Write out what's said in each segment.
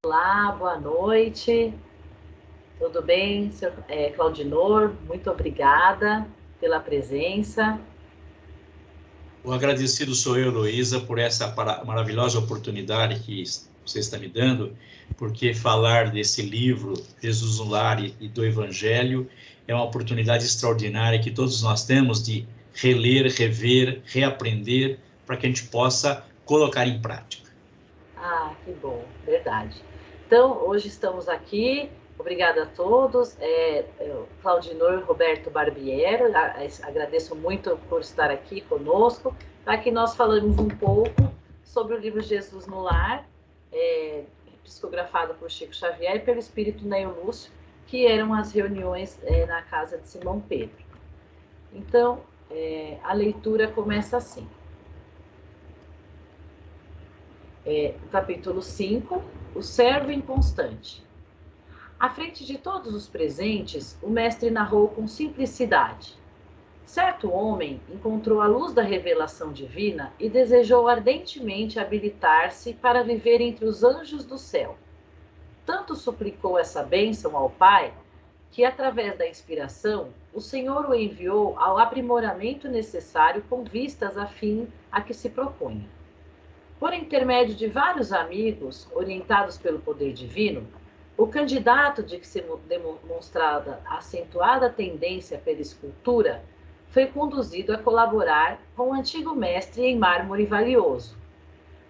Olá, boa noite. Tudo bem, senhor Claudinor? Muito obrigada pela presença. O agradecido sou eu, Heloísa, por essa maravilhosa oportunidade que você está me dando, porque falar desse livro, Jesus no Lar e do Evangelho, é uma oportunidade extraordinária que todos nós temos de reler, rever, reaprender, para que a gente possa colocar em prática. Ah, que bom, verdade. Então, hoje estamos aqui. Obrigada a todos. Claudinor Roberto Barbiero, agradeço muito por estar aqui conosco, para que nós falamos um pouco sobre o livro Jesus no Lar, psicografado por Chico Xavier e pelo espírito Neio Lúcio, que eram as reuniões na casa de Simão Pedro. Então, a leitura começa assim. Capítulo 5, o servo inconstante. À frente de todos os presentes, o mestre narrou com simplicidade. Certo homem encontrou a luz da revelação divina e desejou ardentemente habilitar-se para viver entre os anjos do céu. Tanto suplicou essa bênção ao Pai, que através da inspiração, o Senhor o enviou ao aprimoramento necessário com vistas a fim a que se propunha. Por intermédio de vários amigos, orientados pelo poder divino, o candidato de que se demonstrada acentuada tendência pela escultura foi conduzido a colaborar com o antigo mestre em mármore valioso.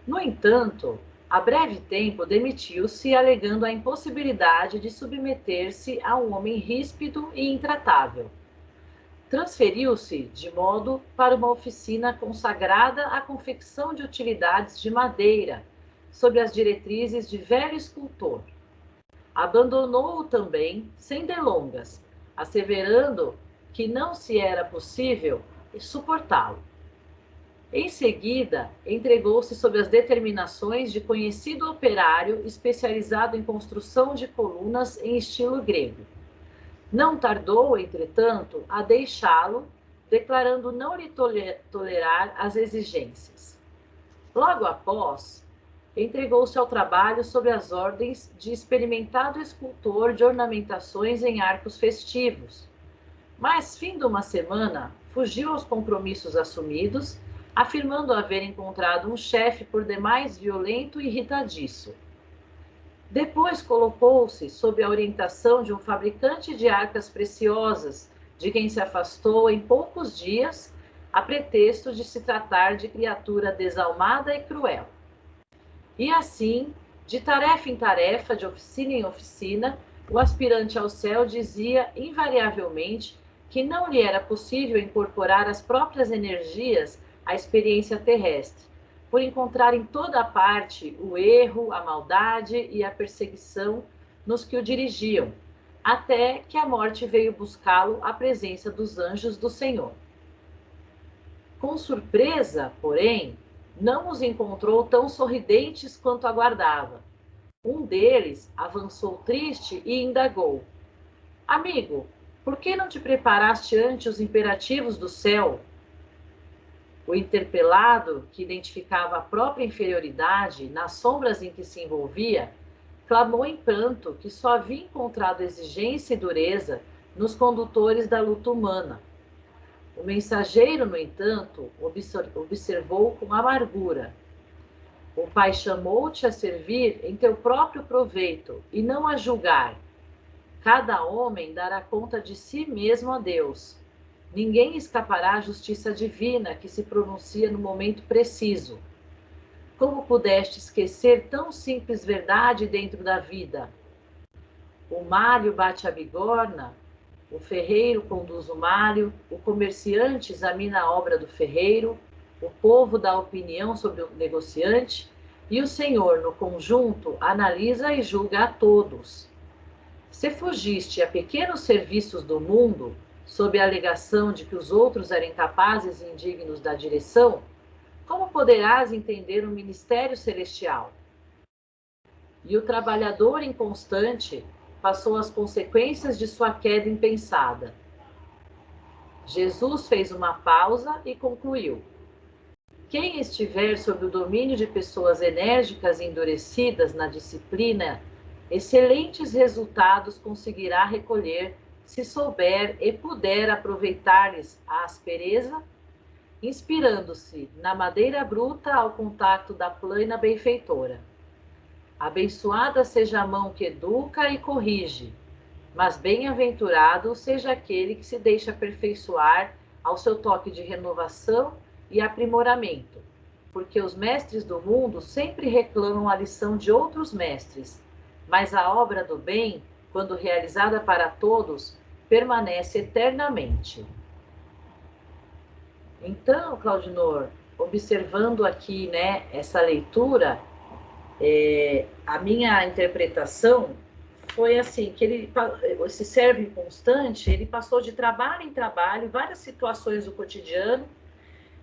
No entanto, a breve tempo demitiu-se, alegando a impossibilidade de submeter-se a um homem ríspido e intratável. Transferiu-se, de modo, para uma oficina consagrada à confecção de utilidades de madeira, sob as diretrizes de velho escultor. Abandonou-o também, sem delongas, asseverando que não se era possível suportá-lo. Em seguida, entregou-se sob as determinações de conhecido operário especializado em construção de colunas em estilo grego. Não tardou, entretanto, a deixá-lo, declarando não lhe tolerar as exigências. Logo após, entregou-se ao trabalho sob as ordens de experimentado escultor de ornamentações em arcos festivos. Mas, fim de uma semana, fugiu aos compromissos assumidos, afirmando haver encontrado um chefe por demais violento e irritadiço. Depois colocou-se sob a orientação de um fabricante de arcas preciosas, de quem se afastou em poucos dias, a pretexto de se tratar de criatura desalmada e cruel. E assim, de tarefa em tarefa, de oficina em oficina, o aspirante ao céu dizia invariavelmente que não lhe era possível incorporar as próprias energias à experiência terrestre, por encontrar em toda parte o erro, a maldade e a perseguição nos que o dirigiam, até que a morte veio buscá-lo à presença dos anjos do Senhor. Com surpresa, porém, não os encontrou tão sorridentes quanto aguardava. Um deles avançou triste e indagou: Amigo, por que não te preparaste ante os imperativos do céu? O interpelado, que identificava a própria inferioridade nas sombras em que se envolvia, clamou em pranto que só havia encontrado exigência e dureza nos condutores da luta humana. O mensageiro, no entanto, observou com amargura: O Pai chamou-te a servir em teu próprio proveito e não a julgar. Cada homem dará conta de si mesmo a Deus. Ninguém escapará à justiça divina que se pronuncia no momento preciso. Como pudeste esquecer tão simples verdade dentro da vida? O malho bate a bigorna, o ferreiro conduz o malho, o comerciante examina a obra do ferreiro, o povo dá opinião sobre o negociante e o Senhor, no conjunto, analisa e julga a todos. Se fugiste a pequenos serviços do mundo, sob a alegação de que os outros eram incapazes e indignos da direção, como poderás entender o ministério celestial? E o trabalhador inconstante passou as consequências de sua queda impensada. Jesus fez uma pausa e concluiu: Quem estiver sob o domínio de pessoas enérgicas e endurecidas na disciplina, excelentes resultados conseguirá recolher se souber e puder aproveitar-lhes a aspereza, inspirando-se na madeira bruta ao contato da plana benfeitora. Abençoada seja a mão que educa e corrige, mas bem-aventurado seja aquele que se deixa aperfeiçoar ao seu toque de renovação e aprimoramento, porque os mestres do mundo sempre reclamam a lição de outros mestres, mas a obra do bem, quando realizada para todos, permanece eternamente. Então, Claudinor, observando aqui, né, essa leitura, a minha interpretação foi assim, que esse servo inconstante, ele passou de trabalho em trabalho, várias situações do cotidiano,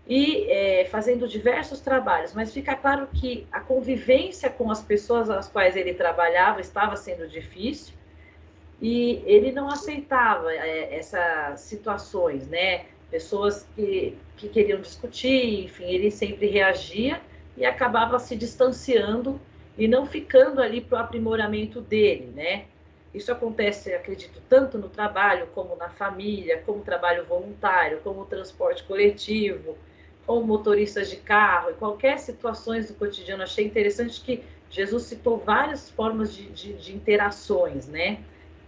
e fazendo diversos trabalhos, mas fica claro que a convivência com as pessoas às quais ele trabalhava estava sendo difícil, e ele não aceitava essas situações, né? Pessoas que queriam discutir, enfim, ele sempre reagia e acabava se distanciando e não ficando ali para o aprimoramento dele, né? Isso acontece, acredito, tanto no trabalho, como na família, como trabalho voluntário, como transporte coletivo, como motoristas de carro, e qualquer situações do cotidiano. Achei interessante que Jesus citou várias formas de interações, né?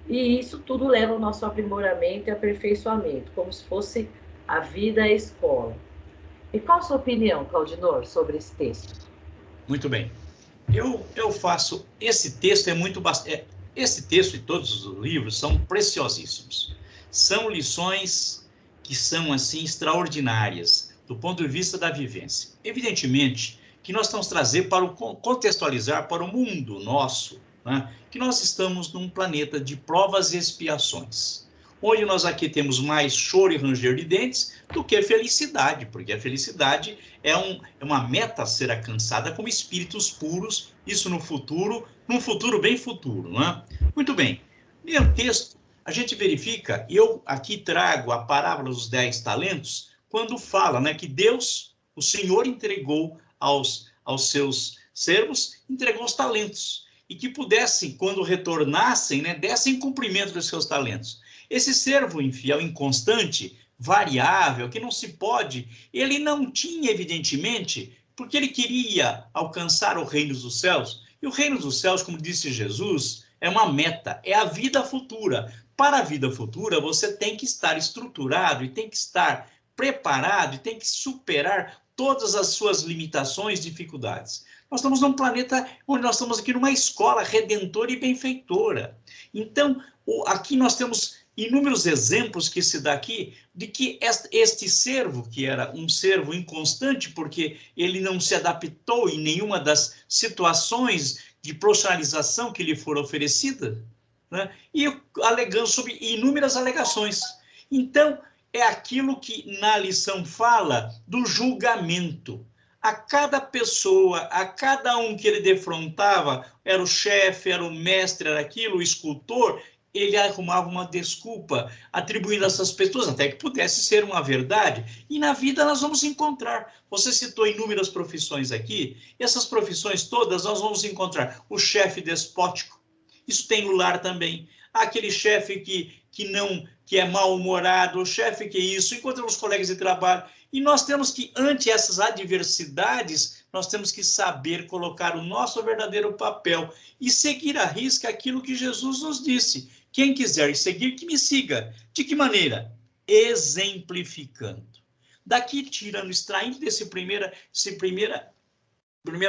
E isso tudo leva ao nosso aprimoramento e aperfeiçoamento, como se fosse a vida e a escola. E qual a sua opinião, Claudinor, sobre esse texto? Muito bem. Eu faço... Esse texto é muito... Esse texto e todos os livros são preciosíssimos. São lições que são, assim, extraordinárias, do ponto de vista da vivência. Evidentemente que nós estamos trazendo para contextualizar para o mundo nosso, né, que nós estamos num planeta de provas e expiações, onde nós aqui temos mais choro e ranger de dentes do que felicidade, porque a felicidade é uma meta a ser alcançada como espíritos puros, isso no futuro, num futuro bem futuro, não é? Muito bem. Meu texto, a gente verifica, e eu aqui trago a parábola dos 10 talentos, quando fala, né, que Deus, o Senhor, entregou aos seus servos, entregou os talentos, e que pudessem, quando retornassem, né, dessem cumprimento dos seus talentos. Esse servo infiel, inconstante, variável, que não se pode, ele não tinha, evidentemente, porque ele queria alcançar o reino dos céus, e o reino dos céus, como disse Jesus, é uma meta, é a vida futura. Para a vida futura, você tem que estar estruturado e tem que estar preparado e tem que superar todas as suas limitações, dificuldades. Nós estamos num planeta onde nós estamos aqui numa escola redentora e benfeitora. Então, aqui nós temos inúmeros exemplos que se dá aqui de que este servo, que era um servo inconstante, porque ele não se adaptou em nenhuma das situações de profissionalização que lhe foram oferecida, né? E alegando sobre inúmeras alegações. Então, é aquilo que na lição fala do julgamento. A cada pessoa, a cada um que ele defrontava, era o chefe, era o mestre, era aquilo, o escultor, ele arrumava uma desculpa, atribuindo a essas pessoas, até que pudesse ser uma verdade. E na vida nós vamos encontrar. Você citou inúmeras profissões aqui, e essas profissões todas nós vamos encontrar. O chefe despótico, isso tem no lar também. Aquele chefe que é mal-humorado, o chefe que é isso, encontramos colegas de trabalho. E nós temos que, ante essas adversidades, nós temos que saber colocar o nosso verdadeiro papel e seguir à risca aquilo que Jesus nos disse. Quem quiser seguir, que me siga. De que maneira? Exemplificando. Daqui, tirando, extraindo desse primeiro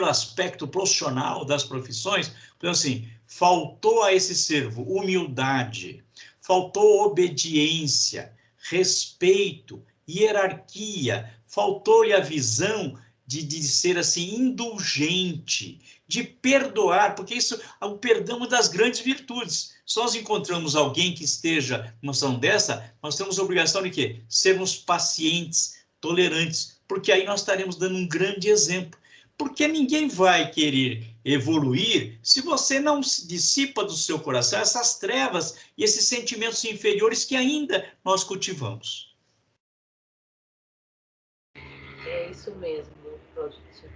aspecto profissional das profissões, então assim, faltou a esse servo humildade, faltou obediência, respeito, hierarquia, faltou-lhe a visão de ser assim indulgente, de perdoar, porque isso, o perdão é uma das grandes virtudes. Se nós encontramos alguém que esteja numa situação dessa, nós temos a obrigação de quê? Sermos pacientes, tolerantes, porque aí nós estaremos dando um grande exemplo. Porque ninguém vai querer evoluir se você não se dissipa do seu coração essas trevas e esses sentimentos inferiores que ainda nós cultivamos. É isso mesmo.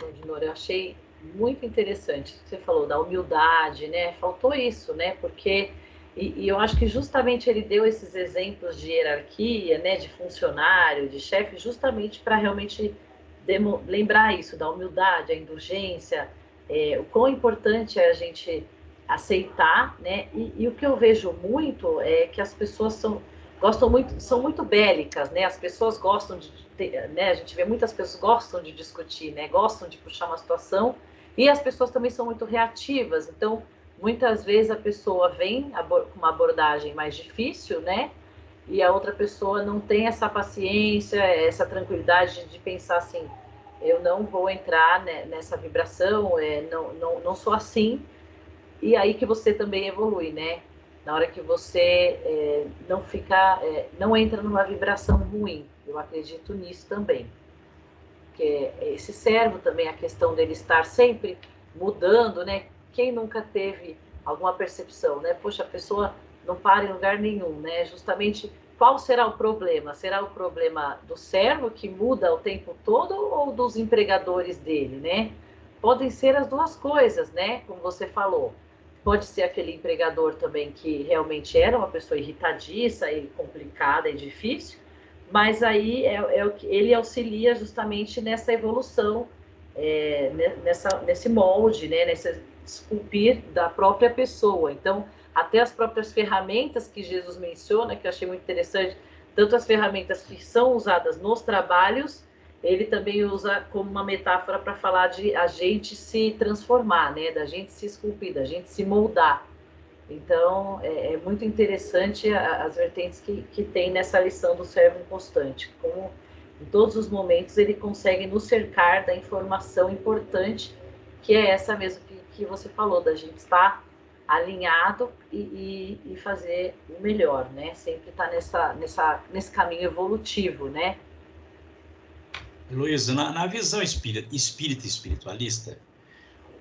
Odinor, eu achei muito interessante o que você falou da humildade, né? Faltou isso, né? Porque e eu acho que justamente ele deu esses exemplos de hierarquia, né? De funcionário, de chefe, justamente para realmente lembrar isso da humildade, a indulgência, o quão importante é a gente aceitar, né? E o que eu vejo muito é que as pessoas gostam muito, são muito bélicas, né? As pessoas gostam né? A gente vê muitas pessoas gostam de discutir, né? Gostam de puxar uma situação e as pessoas também são muito reativas. Então, muitas vezes a pessoa vem com uma abordagem mais difícil, né? E a outra pessoa não tem essa paciência, essa tranquilidade de pensar assim, eu não vou entrar nessa vibração, não sou assim. E aí que você também evolui, né? Na hora que você não entra numa vibração ruim. Eu acredito nisso também. Porque esse servo também, a questão dele estar sempre mudando, né? Quem nunca teve alguma percepção, né? Poxa, a pessoa não para em lugar nenhum, né? Justamente qual será o problema? Será o problema do servo que muda o tempo todo ou dos empregadores dele, né? Podem ser as duas coisas, né? Como você falou. Pode ser aquele empregador também que realmente era uma pessoa irritadiça e complicada e difícil, mas aí ele auxilia justamente nessa evolução, nesse molde, né, nesse esculpir da própria pessoa. Então, até as próprias ferramentas que Jesus menciona, que eu achei muito interessante, tanto as ferramentas que são usadas nos trabalhos, ele também usa como uma metáfora para falar de a gente se transformar, né, da gente se esculpir, da gente se moldar. Então, é muito interessante as vertentes que tem nessa lição do servo inconstante, como em todos os momentos ele consegue nos cercar da informação importante, que é essa mesmo que você falou, da gente estar alinhado e fazer o melhor, né? Sempre estar nesse caminho evolutivo, né? Heloísa, na visão espírita e espiritualista,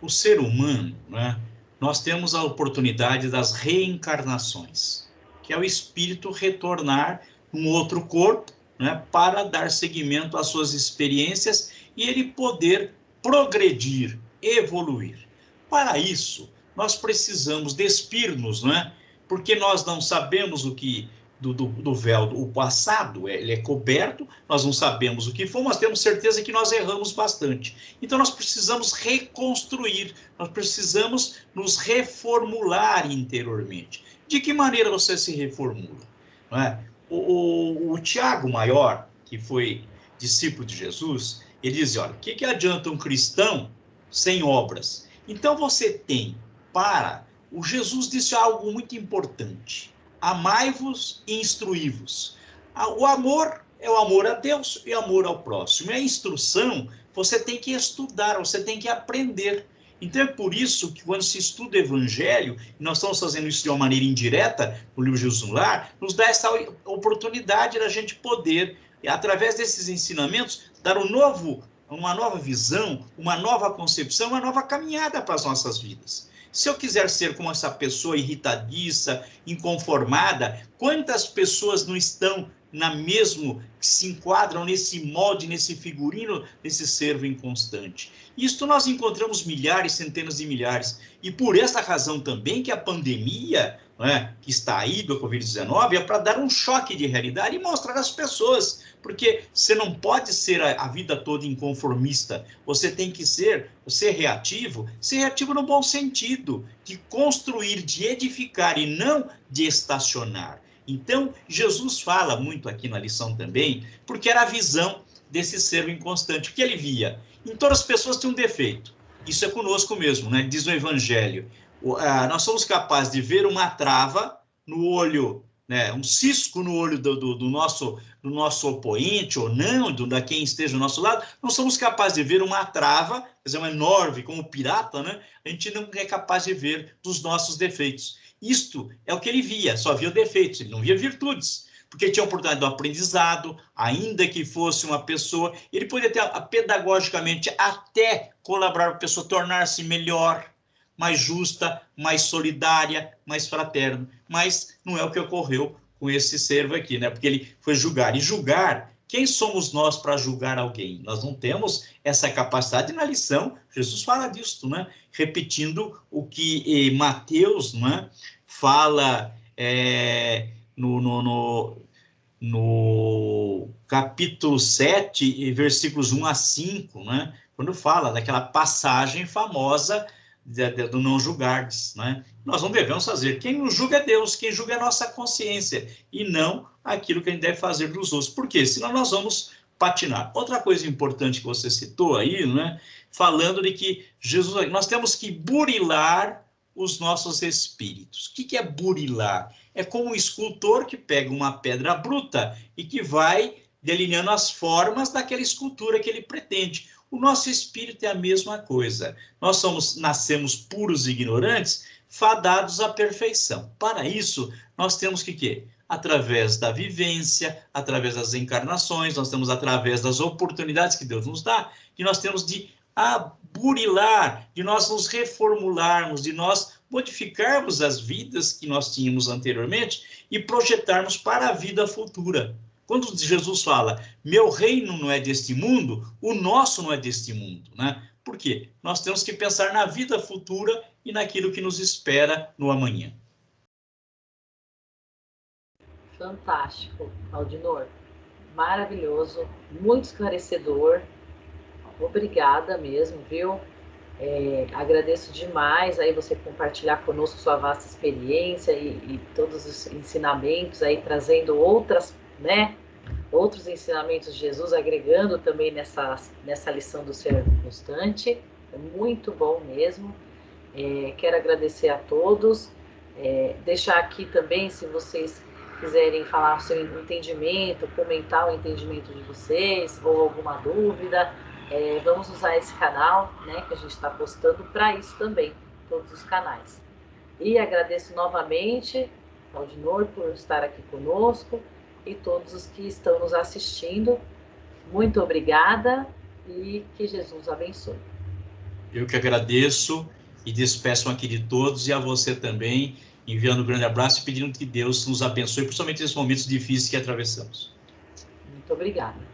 o ser humano, né, nós temos a oportunidade das reencarnações, que é o espírito retornar num outro corpo, né, para dar seguimento às suas experiências e ele poder progredir, evoluir. Para isso, nós precisamos despir-nos, né, porque nós não sabemos o que do véu, o passado, ele é coberto, nós não sabemos o que foi, mas temos certeza que nós erramos bastante. Então nós precisamos reconstruir, nós precisamos nos reformular interiormente. De que maneira você se reformula? Não é? O Tiago Maior, que foi discípulo de Jesus, ele diz, olha, o que adianta um cristão sem obras? Então você tem o Jesus disse algo muito importante, amai-vos e instruí-vos. O amor é o amor a Deus e o amor ao próximo. E a instrução, você tem que estudar, você tem que aprender. Então é por isso que quando se estuda o Evangelho, e nós estamos fazendo isso de uma maneira indireta, no livro Jesus no Lar, nos dá essa oportunidade da gente poder, através desses ensinamentos, dar uma nova visão, uma nova concepção, uma nova caminhada para as nossas vidas. Se eu quiser ser como essa pessoa irritadiça, inconformada, quantas pessoas não estão que se enquadram nesse molde, nesse figurino, nesse servo inconstante? Isto nós encontramos milhares, centenas de milhares. E por essa razão também que a pandemia, que está aí do Covid-19, é para dar um choque de realidade e mostrar às pessoas, porque você não pode ser a vida toda inconformista, você tem que ser reativo no bom sentido, de construir, de edificar e não de estacionar. Então, Jesus fala muito aqui na lição também, porque era a visão desse servo inconstante. O que ele via? Em todas as pessoas tem um defeito. Isso é conosco mesmo, né? Diz o Evangelho. Nós somos capazes de ver uma trava no olho, né? Um cisco no olho do nosso oponente, ou não, da quem esteja ao nosso lado. Não somos capazes de ver uma trava, quer dizer, uma enorme, como pirata, né? A gente não é capaz de ver dos nossos defeitos. Isto é o que ele via, só via defeitos, ele não via virtudes, porque tinha a oportunidade do aprendizado, ainda que fosse uma pessoa, ele poderia ter pedagogicamente até colaborar para a pessoa tornar-se melhor, mais justa, mais solidária, mais fraterna, mas não é o que ocorreu com esse servo aqui, né? Porque ele foi julgar, e julgar Quem somos nós para julgar alguém? Nós não temos essa capacidade. Na lição, Jesus fala disso, né? Repetindo o que Mateus, né, fala no capítulo 7, versículos 1 a 5, né? Quando fala daquela passagem famosa do não julgardes, né? Nós não devemos fazer. Quem nos julga é Deus, quem julga é a nossa consciência, e não aquilo que a gente deve fazer dos outros. Por quê? Senão nós vamos patinar. Outra coisa importante que você citou aí, né? Falando de que Jesus, nós temos que burilar os nossos espíritos. O que é burilar? É como um escultor que pega uma pedra bruta e que vai delineando as formas daquela escultura que ele pretende. O nosso espírito é a mesma coisa. Nós nascemos puros e ignorantes, fadados à perfeição. Para isso, nós temos que quê? Através da vivência, através das encarnações, nós temos através das oportunidades que Deus nos dá, que nós temos de burilar, de nós nos reformularmos, de nós modificarmos as vidas que nós tínhamos anteriormente e projetarmos para a vida futura. Quando Jesus fala, meu reino não é deste mundo, o nosso não é deste mundo, né? Por quê? Nós temos que pensar na vida futura e naquilo que nos espera no amanhã. Fantástico, Aldinor. Maravilhoso, muito esclarecedor. Obrigada mesmo, viu? Agradeço demais aí você compartilhar conosco sua vasta experiência e todos os ensinamentos aí, trazendo outros ensinamentos de Jesus, agregando também nessa lição do ser constante. É muito bom mesmo. Quero agradecer a todos. Deixar aqui também, se vocês quiserem falar o seu entendimento, comentar o entendimento de vocês ou alguma dúvida, vamos usar esse canal, né, que a gente está postando para isso também, todos os canais. E agradeço novamente ao Aldinor por estar aqui conosco e todos os que estão nos assistindo. Muito obrigada e que Jesus abençoe. Eu que agradeço e despeço aqui de todos e a você também, enviando um grande abraço e pedindo que Deus nos abençoe, principalmente nesses momentos difíceis que atravessamos. Muito obrigada.